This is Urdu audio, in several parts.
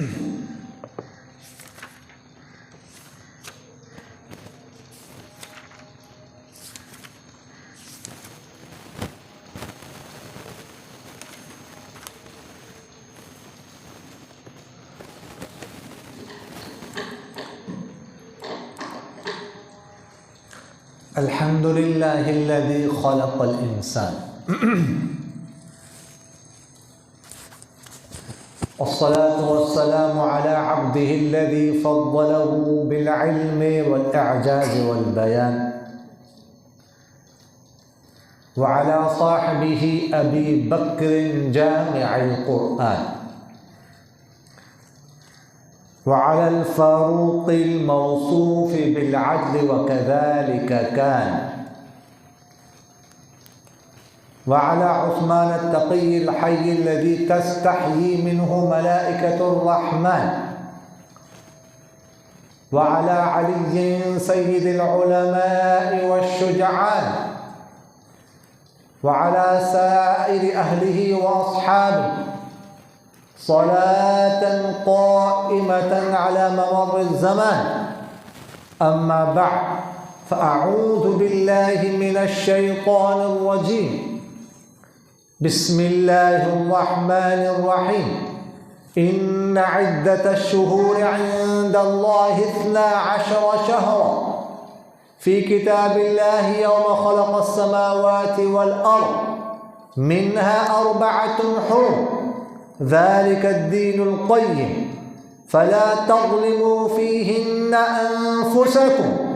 الحمد لله الذي خلق الإنسان والصلاة والسلام على عبده الذي فضله بالعلم والإعجاز والبيان وعلى صاحبه أبي بكر جامع القرآن وعلى الفاروق الموصوف بالعدل وكذلك كان وعلى عثمان التقي الحي الذي تستحيي منه ملائكة الرحمن وعلى علي سيد العلماء والشجعان وعلى سائر أهله وأصحابه صلاة قائمة على ممر الزمان. أما بعد فأعوذ بالله من الشيطان الرجيم. بسم الله الرحمن الرحيم. إن عدة الشهور عند الله 12 شهرا في كتاب الله يوم خلق السماوات والأرض منها 4 حرم ذلك الدين القيم فلا تظلموا فيهن أنفسكم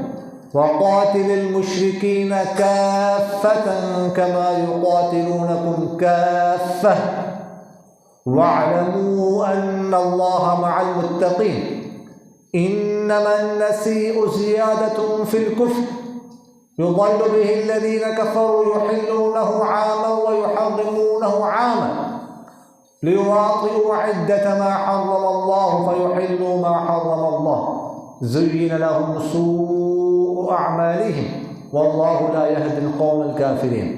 وقاتل المشركين كافة كما يقاتلونكم كافة واعلموا أن الله مع المتقين. إنما النسيء زيادة في الكفر يضل به الذين كفروا يحلونه عاما ويحرمونه عاما ليواطئوا عدة ما حرم الله فيحلوا ما حرم الله زين لهم سوء أعمالهم والله لا يهدي القوم الكافرين.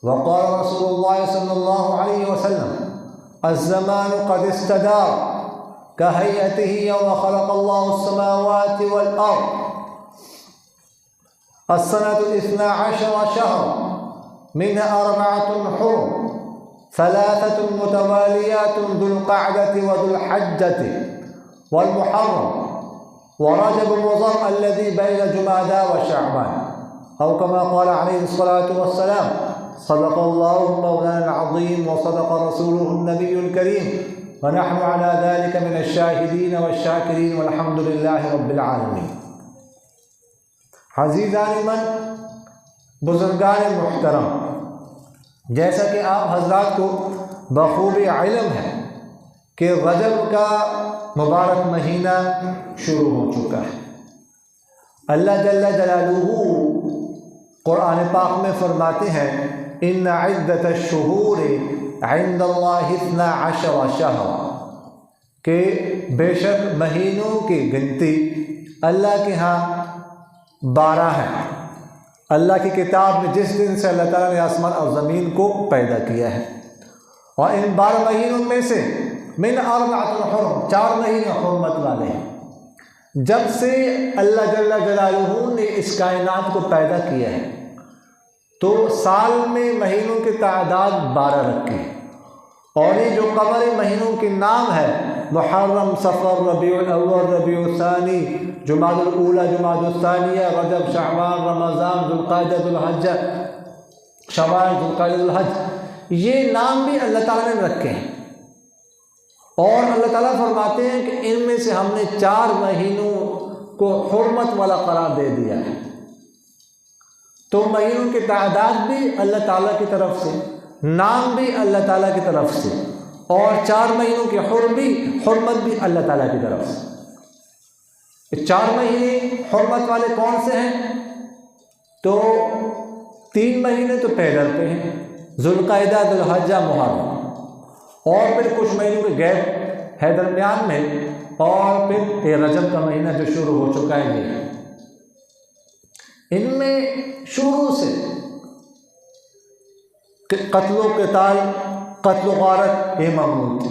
وقال رسول الله صلى الله عليه وسلم الزمان قد استدار كهيئته يوم خلق الله السماوات والأرض. السنة 12 شهرا منها 4 حرم 3 متواليات ذو القعدة وذو الحجة والمحرم ورجب مضر الذي بين جمادى وشعبان أو كما قال عليه الصلاة والسلام صدق الله مولانا العظيم وصدق رسوله النبي الكريم ونحن على ذلك من الشاهدين والشاكرين والحمد لله رب العالمين. عزیزان من، بزرگان محترم، جیسا کہ آپ حضرات کو بخوبی علم ہے کہ رجب کا مبارک مہینہ شروع ہو چکا ہے. اللہ جل جلالہ قرآن پاک میں فرماتے ہیں ان عدت الشہور عند اللہ 12 شہرا کہ بے شک مہینوں کی گنتی اللہ کے ہاں 12 ہے. اللہ کی کتاب میں جس دن سے اللہ تعالیٰ نے آسمان اور زمین کو پیدا کیا ہے، اور ان 12 مہینوں میں سے من 4 حرم 4 مہینے حرمت والے ہیں. جب سے اللہ جل جلالہ نے اس کائنات کو پیدا کیا ہے تو سال میں مہینوں کی تعداد 12 رکھی ہے، اور یہ جو قمری مہینوں کے نام ہے محرم، صفر، ربیع الاول، ربیع الثانی، جمادی الاولی، جمادی الثانیہ، رجب، شعبان، رمضان، ذوالقعدہ، ذوالحجہ، شوال، ذوالقعدہ، ذوالحج، یہ نام بھی اللہ تعالیٰ نے رکھے ہیں. اور اللہ تعالیٰ فرماتے ہیں کہ ان میں سے ہم نے 4 مہینوں کو حرمت والا قرار دے دیا ہے. تو مہینوں کی تعداد بھی اللہ تعالیٰ کی طرف سے، نام بھی اللہ تعالیٰ کی طرف سے، اور 4 مہینوں کی حرمت بھی اللہ تعالیٰ کی طرف سے. 4 مہینے حرمت والے کون سے ہیں؟ تو 3 مہینے تو پیدل پہ ہیں، ذوالقعدہ، ذوالحجہ، محرم، اور پھر کچھ مہینوں کے گیپ ہے درمیان میں، اور پھر یہ رجب کا مہینہ جو شروع ہو چکا ہے. یہ ان میں شروع سے قتل و قتال، قتل و غارت یہ ممنوع تھی،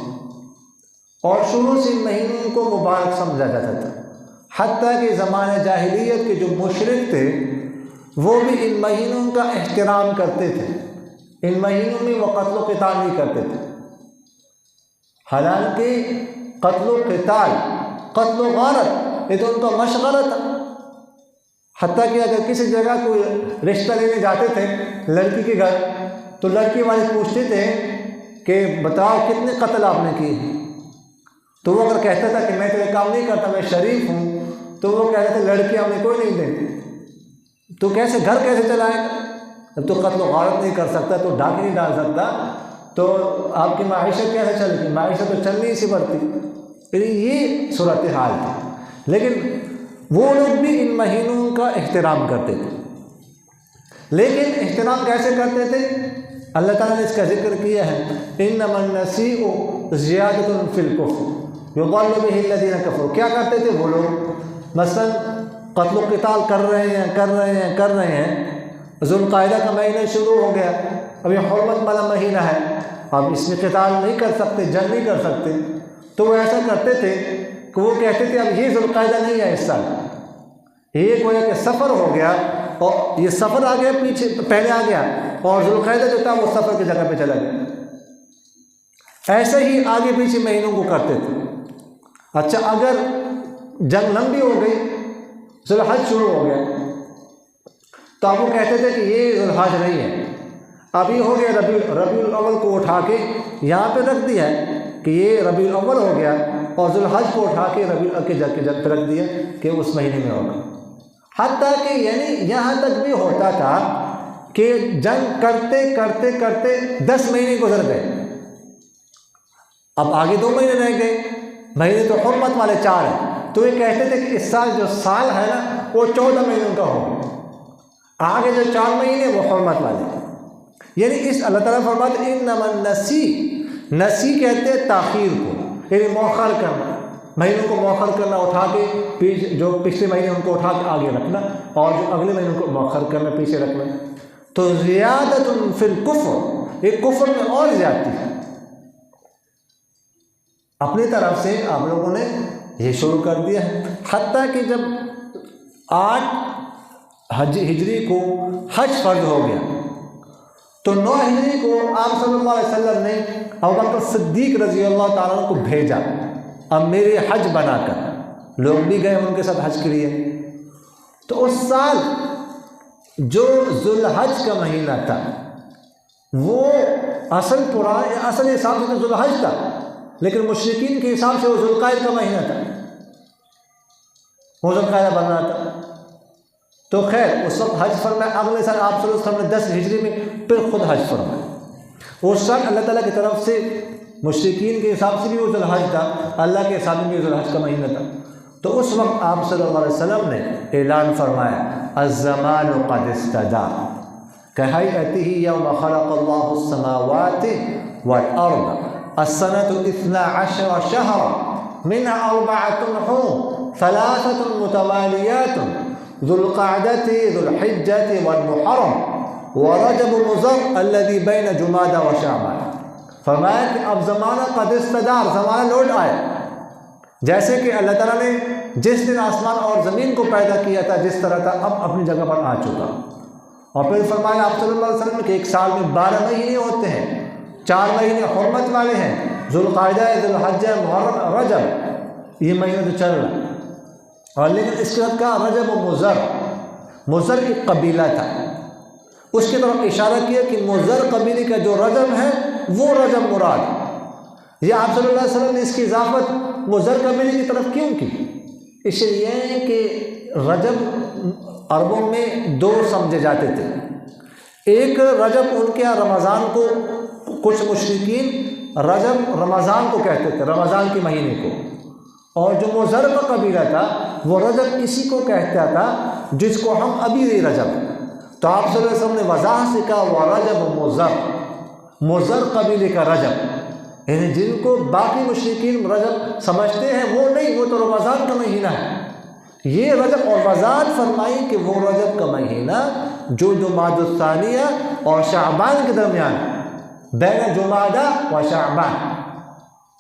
اور شروع سے ان مہینوں کو مبارک سمجھا جاتا تھا، حتیٰ کہ زمانہ جاہلیت کے جو مشرک تھے وہ بھی ان مہینوں کا احترام کرتے تھے، ان مہینوں میں وہ قتل و قتال نہیں کرتے تھے، حالانکہ قتل و قتال، قتل و غارت یہ تو ان کا مشغلہ تھا۔ حتیٰ کہ اگر کسی جگہ کوئی رشتہ لینے جاتے تھے لڑکی کے گھر تو لڑکی والے پوچھتے تھے کہ بتاؤ کتنے قتل آپ نے کیے، تو وہ اگر کہتا تھا کہ میں تو یہ کام نہیں کرتا، میں شریف ہوں، تو وہ کہتے تھے لڑکی ہم نے کوئی نہیں دے، تو کیسے گھر کیسے چلائے گا؟ جب تو قتل و غارت نہیں کر سکتا، تو ڈاکے نہیں ڈال سکتا، تو آپ کی معیشت کیسے چلے گی؟ معیشت تو چلنی ہی سی پڑتی۔ یہ صورتحال تھی، لیکن وہ لوگ بھی ان مہینوں کا احترام کرتے تھے۔ لیکن احترام کیسے کرتے تھے؟ اللہ تعالیٰ نے اس کا ذکر کیا ہے، انما النسیء زیادۃ فی الکفر یضل بہ الذین کفروا۔ کیا کرتے تھے وہ لوگ؟ مثلا قتل و قتال کر رہے ہیں، ذو القعدہ کا مہینہ شروع ہو گیا، اب یہ حرمت والا مہینہ ہے، اب اس میں قتال نہیں کر سکتے، جنگ نہیں کر سکتے، تو وہ ایسا کرتے تھے کہ وہ کہتے تھے اب یہ ذو القعدہ نہیں ہے اس سال، یہ گویا کہ سفر ہو گیا، اور یہ سفر آ گیا پیچھے پہلے آ گیا، اور ذو القعدہ جو تھا وہ سفر کی جگہ پہ چلا گیا۔ ایسے ہی آگے پیچھے مہینوں کو کرتے تھے۔ اچھا اگر جنگ لمبی ہو گئی، ذو الحج شروع ہو گیا، تو اب وہ کہتے تھے کہ یہ ذو الحج نہیں ہے، اب یہ ہو گیا ربیع الاول کو اٹھا کے یہاں پہ رکھ دیا ہے کہ یہ ربیع الاول ہو گیا، اور ذو الحج کو اٹھا کے ربیع کے جگہ پہ رکھ دیا کہ اس مہینے میں ہوگا۔ حتیٰ کہ یعنی یہاں تک بھی ہوتا تھا کہ جنگ کرتے کرتے کرتے 10 مہینے گزر گئے، اب آگے 2 مہینے رہ گئے، مہینے تو حرمت والے 4 ہیں، تو یہ کہتے تھے کہ اس سال جو سال ہے نا وہ 14 مہینوں کا ہوگا، آگے جو 4 مہینے وہ حرمت والے۔ یعنی اس اللہ تعالیٰ فرماتے ہیں انما نسی کہتے ہیں تاخیر کو، یعنی مؤخر کرنا، مہینوں کو مؤخر کرنا، اٹھا کے جو پچھلے مہینے ان کو اٹھا کے آگے رکھنا، اور جو اگلے مہینوں کو مؤخر کرنا، پیچھے رکھنا۔ تو زیادۃ فی الکفر، یہ کفر میں اور زیادتی ہے۔ اپنی طرف سے آپ لوگوں نے یہ شروع کر دیا ہے، حتیٰ کہ جب 8 ہجری کو حج فرض ہو گیا تو 9 ہجری کو آپ صلی اللہ علیہ وسلم نے ابوبکر صدیق رضی اللہ تعالیٰ عنہ کو بھیجا امیر حج بنا کر، لوگ بھی گئے ان کے ساتھ حج کے لیے۔ تو اس سال جو ذو الحج کا مہینہ تھا وہ اصل حساب سے تو ذو الحج تھا، لیکن مشرکین کے حساب سے وہ ذو القعدہ کا مہینہ تھا، وہ ذو القعدہ بن رہا تھا۔ تو خیر اس وقت حج فرمایا، اگلے سال آپ صلی اللہ علیہ وسلم نے 10 ہجری میں پھر خود حج فرمایا۔ اس سال اللہ تعالیٰ کی طرف سے مشرکین کے حساب سے بھی وہ ذو الحج تھا، اللہ کے حساب میں بھی ذو الحج کا مہینہ تھا۔ تو اس وقت آپ صلی اللہ علیہ وسلم نے اعلان فرمایا الزمان قد استدار كهيئته يوم خلق الله السماوات والأرض السنة 12 شهرا منها 4 حرم 3 متواليات ذو القعدة ذو الحجة والمحرم ورجب مضر الذي بين جمادى وشعبان۔ فرمایا کہ اب زمانہ قد استدار، زمانہ لوٹ آئے، جیسے کہ اللہ تعالیٰ نے جس دن آسمان اور زمین کو پیدا کیا تھا جس طرح تھا اب اپنی جگہ پر آ چکا۔ اور پھر فرمایا آپ صلی اللہ علیہ وسلم کہ ایک سال میں 12 مہینے ہوتے ہیں، 4 مہینے حرمت والے ہیں، ذو القعدہ، ذو الحجہ، محرم، رجب، یہ مہینہ تو چل رہا ہے۔ اور لیکن اس کے بعد کہا رجب و مضر ایک قبیلہ تھا، اس کی طرف اشارہ کیا کہ مضر قبیلے کا جو رجب ہے وہ رجب مراد۔ یہ آپ صلی اللہ علیہ وسلم نے اس کی اضافت مضر قبیلے کی طرف کیوں کی؟ اس لیے کہ رجب عربوں میں 2 سمجھے جاتے تھے، ایک رجب ان کے یہاں رمضان کو، کچھ مشرکین رجب رمضان کو کہتے تھے، رمضان کے مہینے کو، اور جو مضر کا قبیلہ تھا وہ رجب اسی کو کہتا تھا جس کو ہم ابھی رجب۔ تو آپ صلی اللہ علیہ وسلم نے وضاحت سے کہا وہ رجب مضر قبیلے کا رجب، یعنی جن کو باقی مشرکین رجب سمجھتے ہیں وہ نہیں، وہ تو رمضان کا مہینہ ہے، یہ رجب۔ اور وضاحت فرمائی کہ وہ رجب کا مہینہ جو جمادی الثانیہ اور شعبان کے درمیان، بین جمادہ و شعبان،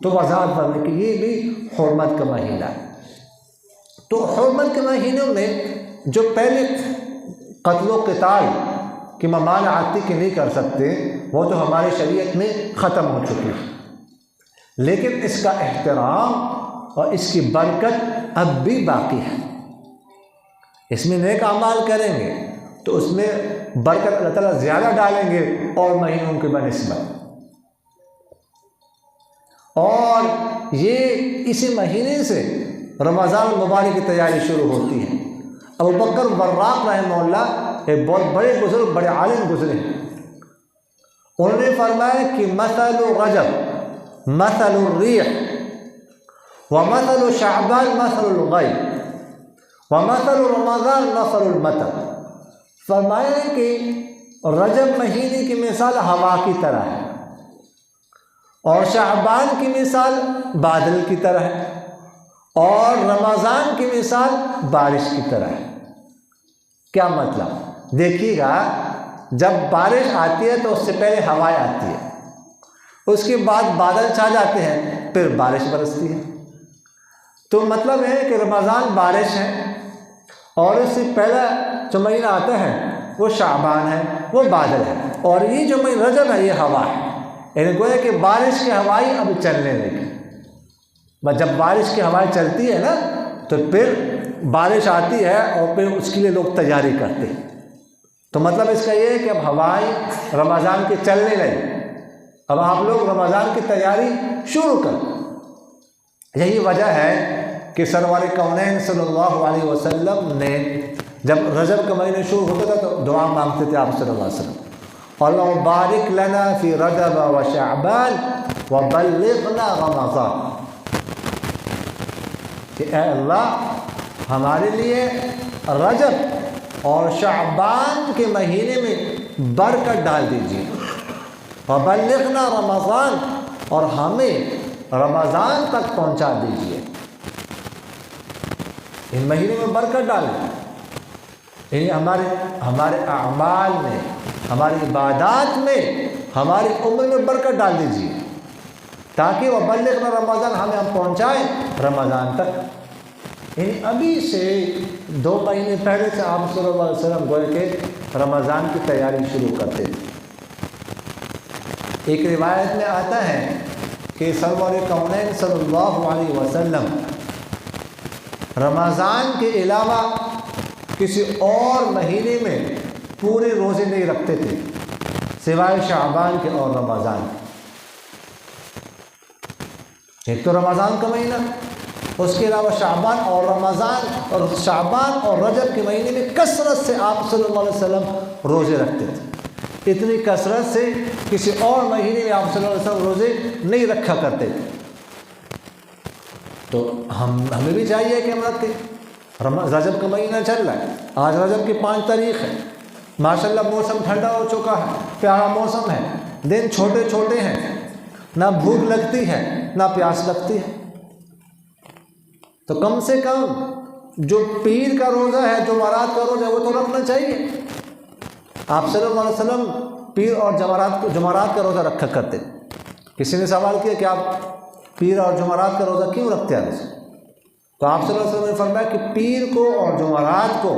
تو وضاحت فرمائے کہ یہ بھی حرمت کا مہینہ ہے۔ تو حرمت کے مہینوں میں جو پہلے قتل و قتال کی ممانعتی کے نہیں کر سکتے وہ تو ہماری شریعت میں ختم ہو چکی ہے، لیکن اس کا احترام اور اس کی برکت اب بھی باقی ہے۔ اس میں نیک اعمال کریں گے تو اس میں برکت اللہ تعالیٰ زیادہ ڈالیں گے اور مہینوں کے بنسبت۔ اور یہ اسی مہینے سے رمضان المبارک کی تیاری شروع ہوتی ہے۔ ابو بکر براق رحمہ اللہ ایک بہت بڑے بزرگ، بڑے عالم گزرے ہیں، انہوں نے فرمایا کہ مثل رجب مثل الریح ومثل شعبان مثل الغیث ومثل رمضان مثل المطر۔ فرمایا کہ رجب مہینے کی مثال ہوا کی طرح ہے، اور شعبان کی مثال بادل کی طرح ہے، اور رمضان کی مثال بارش کی طرح ہے۔ کیا مطلب؟ دیکھیے گا، جب بارش آتی ہے تو اس سے پہلے ہوائیں آتی ہے، اس کے بعد بادل چھا جاتے ہیں، پھر بارش برستی ہے۔ تو مطلب ہے کہ رمضان بارش ہے، اور اس سے پہلا جو مہینہ آتا ہے وہ شعبان ہے، وہ بادل ہے، اور یہ جو مہینہ رجب ہے یہ ہوا ہے۔ یعنی گویا کہ بارش کی ہوائیں اب چلنے لگی۔ بس جب بارش کی ہوائیں چلتی ہے نا تو پھر بارش آتی ہے، اور پھر اس کے لیے لوگ تیاری کرتے ہیں۔ تو مطلب اس کا یہ ہے کہ اب ہوائیں رمضان کے چلنے لگی، اب آپ لوگ رمضان کی تیاری شروع کر۔ یہی وجہ ہے کہ سرور کونین صلی اللہ علیہ وسلم نے جب رجب کا مہینہ شروع ہوتا تھا تو دعا مانگتے تھے آپ صلی اللہ علیہ وسلم، اللہم بارک لنا فی رجب و شعبان وبلغنا رمضان، کہ اے اللہ ہمارے لیے رجب اور شعبان کے مہینے میں برکت ڈال دیجیے، وبلغنا رمضان، اور ہمیں رمضان تک پہنچا دیجیے۔ ان مہینے میں برکت ڈالیں، یعنی ہمارے اعمال میں، ہماری عبادات میں، ہماری عمر میں برکت ڈال دیجیے، تاکہ وبلغنا رمضان، ہم پہنچائیں رمضان تک۔ یعنی ابھی سے 2 مہینے پہلے سے آپ صلی اللہ علیہ وسلم گوئے کہ رمضان کی تیاری شروع کرتے تھے۔ ایک روایت میں آتا ہے کہ سرور کونین صلی اللہ علیہ وسلم رمضان کے علاوہ کسی اور مہینے میں پورے روزے نہیں رکھتے تھے سوائے شعبان کے اور رمضان کے۔ ایک تو رمضان کا مہینہ، اس کے علاوہ شعبان اور رمضان، اور شعبان اور رجب کے مہینے میں کثرت سے آپ صلی اللہ علیہ وسلم روزے رکھتے تھے۔ اتنی کثرت سے کسی اور مہینے میں آپ صلی اللہ علیہ وسلم روزے نہیں رکھا کرتے تھے۔ تو ہمیں بھی چاہیے کہ ہم رکھیں۔ رجب کا مہینہ چل رہا ہے، آج رجب کی 5 تاریخ ہے، ماشاءاللہ موسم ٹھنڈا ہو چکا ہے، پیارا موسم ہے، دن چھوٹے چھوٹے ہیں، نہ بھوک لگتی ہے نہ پیاس لگتی ہے۔ تو کم سے کم جو پیر کا روزہ ہے، جمعرات کا روزہ ہے، وہ تو رکھنا چاہیے۔ آپ صلی اللہ علیہ وسلم پیر اور جمعرات کا روزہ رکھا کرتے۔ کسی نے سوال کیا کہ آپ پیر اور جمعرات کا روزہ کیوں رکھتے ہیں؟ تو آپ صلی اللہ علیہ وسلم نے فرمایا کہ پیر کو اور جمعرات کو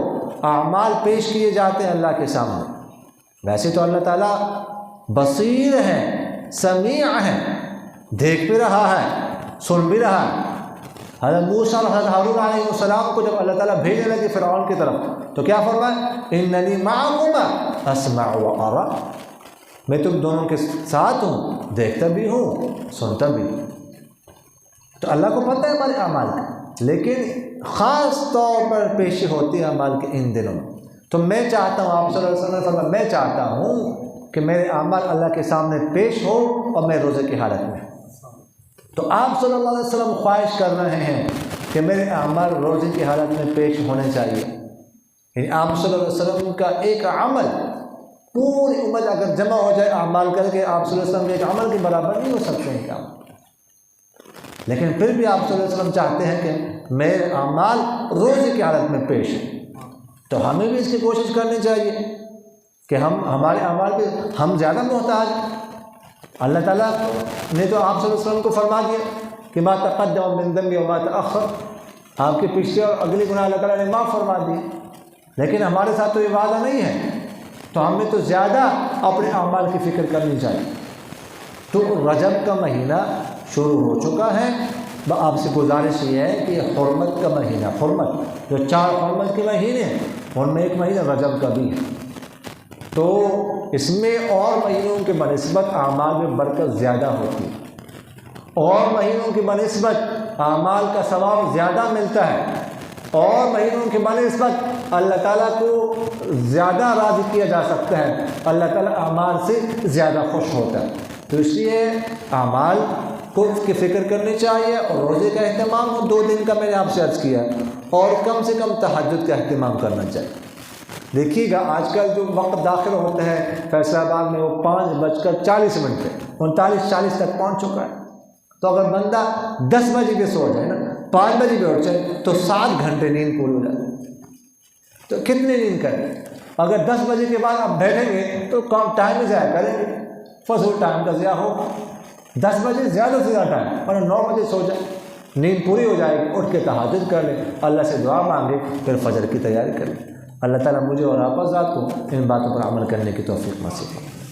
اعمال پیش کیے جاتے ہیں اللہ کے سامنے۔ ویسے تو اللہ تعالیٰ بصیر ہے، سمیع ہے، دیکھ بھی رہا ہے، سن بھی رہا ہے۔ حضرت موسیٰ اور حضرت ہارون علیہ السلام کو جب اللہ تعالیٰ بھیجنے لگے فرعون کی طرف تو کیا فرمایا؟ اننی معکما اسمع و ارى، میں تم دونوں کے ساتھ ہوں، دیکھتا بھی ہوں، سنتا بھی ہوں۔ تو اللہ کو پتہ ہے ہمارے اعمال کا، لیکن خاص طور پر پیشی ہوتی ہے اعمال کے ان دنوں میں۔ تو میں چاہتا ہوں، آپ صلی اللہ علیہ وسلم نے فرمایا، میں چاہتا ہوں کہ میرے اعمال اللہ کے سامنے پیش ہو اور میں روزے کی حالت میں۔ تو آپ صلی اللہ علیہ وسلم خواہش کر رہے ہیں کہ میرے اعمال روزے کی حالت میں پیش ہونے چاہیے۔ یعنی آپ صلی اللہ علیہ وسلم کا ایک عمل، پوری امت اگر جمع ہو جائے اعمال کر کے، آپ صلی اللہ علیہ وسلم کے ایک عمل کے برابر نہیں ہو سکتے ہیں کیا؟ لیکن پھر بھی آپ صلی اللہ علیہ وسلم چاہتے ہیں کہ میرے اعمال روزے کی حالت میں پیش ہیں۔ تو ہمیں بھی اس کی کوشش کرنی چاہیے کہ ہمارے اعمال پہ ہم زیادہ محتاج ہیں۔ اللہ تعالیٰ نے تو آپ صلی اللہ علیہ وسلم کو فرما دیا کہ ما تقدم من ذنبی وما تأخر، آپ کے پچھلے اور اگلی گناہ اللہ تعالیٰ نے معاف فرما دی، لیکن ہمارے ساتھ تو یہ وعدہ نہیں ہے، تو ہمیں تو زیادہ اپنے اعمال کی فکر کرنی چاہیے۔ تو رجب کا مہینہ شروع ہو چکا ہے، آپ سے گزارش یہ ہے کہ حرمت کا مہینہ، حرمت جو 4 حرمت کے مہینے ہیں ان میں ایک مہینہ رجب کا بھی ہے، تو اس میں اور مہینوں کے بنسبت اعمال میں برکت زیادہ ہوتی ہے، اور مہینوں کی بنسبت اعمال کا ثواب زیادہ ملتا ہے، اور مہینوں کی بنسبت اللہ تعالیٰ کو زیادہ راضی کیا جا سکتا ہے، اللہ تعالیٰ اعمال سے زیادہ خوش ہوتا ہے۔ تو اس لیے اعمال کو کی فکر کرنی چاہیے، اور روزے کا اہتمام ہو 2 دن کا میں نے آپ سے عرض کیا، اور کم سے کم تہجد کا اہتمام کرنا چاہیے۔ دیکھیے گا آج کل جو وقت داخل ہوتا ہے فیصل آباد میں وہ 5:40 پہ 39:40 تک پہنچ چکا ہے، تو اگر بندہ 10 بجے بھی سو جائے نا، 5 بجے بھی اٹھ جائے تو 7 گھنٹے نیند پوری ہو جائے، تو کتنی نیند کریں؟ اگر 10 بجے کے بعد آپ بیٹھیں گے تو کم ٹائم میں ضائع کریں گے، فضول ٹائم کا ضیاع ہوگا۔ 10 بجے زیادہ سے زیادہ ٹائم، اور 9 بجے سو جائے، نیند پوری ہو جائے گی، اٹھ کے تہجد کر لیں، اللہ سے دعا مانگے، پھر فجر کی تیاری کریں۔ اللہ تعالیٰ مجھے اور آپ حضرات کو ان باتوں پر عمل کرنے کی توفیق نصیب کرے۔